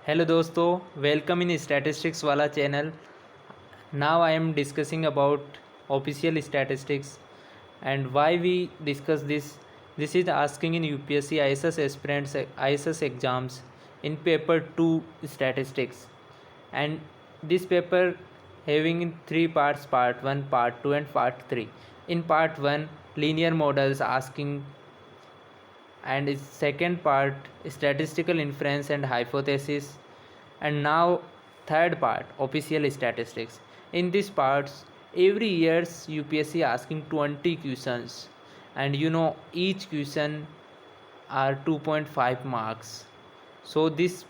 Hello दोस्तों, welcome in statistics वाला channel. Now I am discussing about official statistics and why we discuss this is asking in UPSC ISS aspirants ISS exams in paper 2 statistics, and this paper having in three parts: part 1, part 2 and part 3. In part 1, linear models asking, and its second part, statistical inference and hypothesis, and now third part, official statistics. In these parts, every year's UPSC asking 20 questions, and each question are 2.5 marks. So this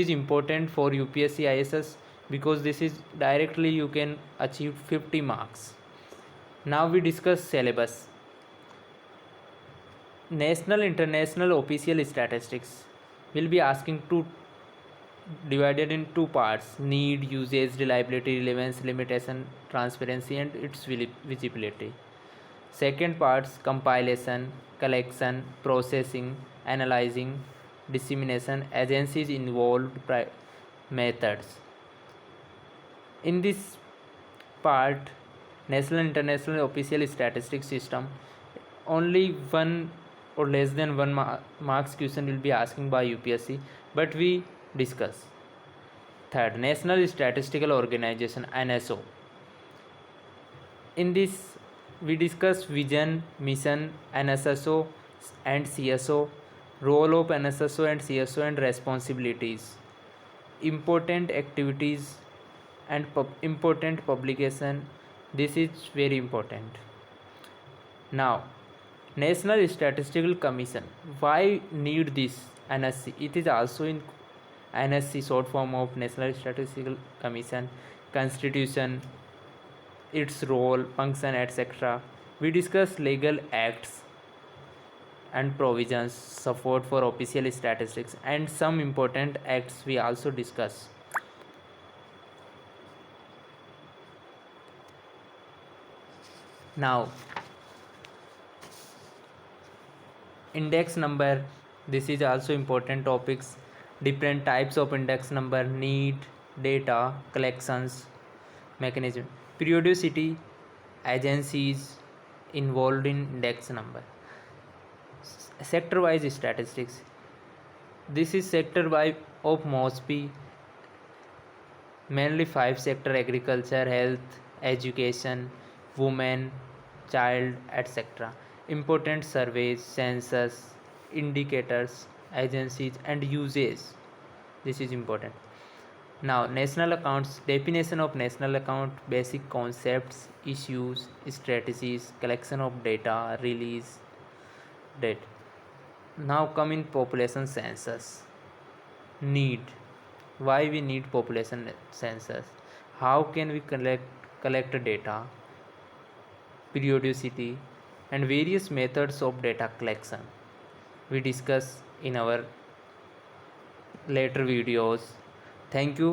is important for UPSC ISS, because this is directly you can achieve 50 marks. Now we discuss syllabus. National, international, official statistics will be asking two, divided in two parts: need, usage, reliability, relevance, limitation, transparency, and its visibility. Second parts: compilation, collection, processing, analyzing, dissemination, agencies involved, methods. In this part, national, international, official statistics system, only one or less than one marks question will be asking by UPSC, but we discuss. Third, National Statistical Organization, NSO. In this we discuss vision, mission, NSSO and CSO, role of NSSO and CSO and responsibilities, important activities and important publication. This is very important. Now, National Statistical Commission. Why need this NSC? It is also in NSC, short form of National Statistical Commission, constitution, its role, function, etc. We discuss legal acts and provisions, support for official statistics, and some important acts we also discuss. Now, index number. This is also important topics. Different types of index number: need, data, collections, mechanism, periodicity, agencies involved in index number. Sector wise statistics. This is sector by of MOSPI, mainly 5 sector: agriculture, health, education, women, child, etc. Important surveys, census, indicators, agencies and uses. This is important. Now, national accounts. Definition of national account: basic concepts, issues, strategies, collection of data, release date. Now come in population census. Need. Why we need population census? How can we collect data? Periodicity and various methods of data collection we discuss in our later videos. Thank you.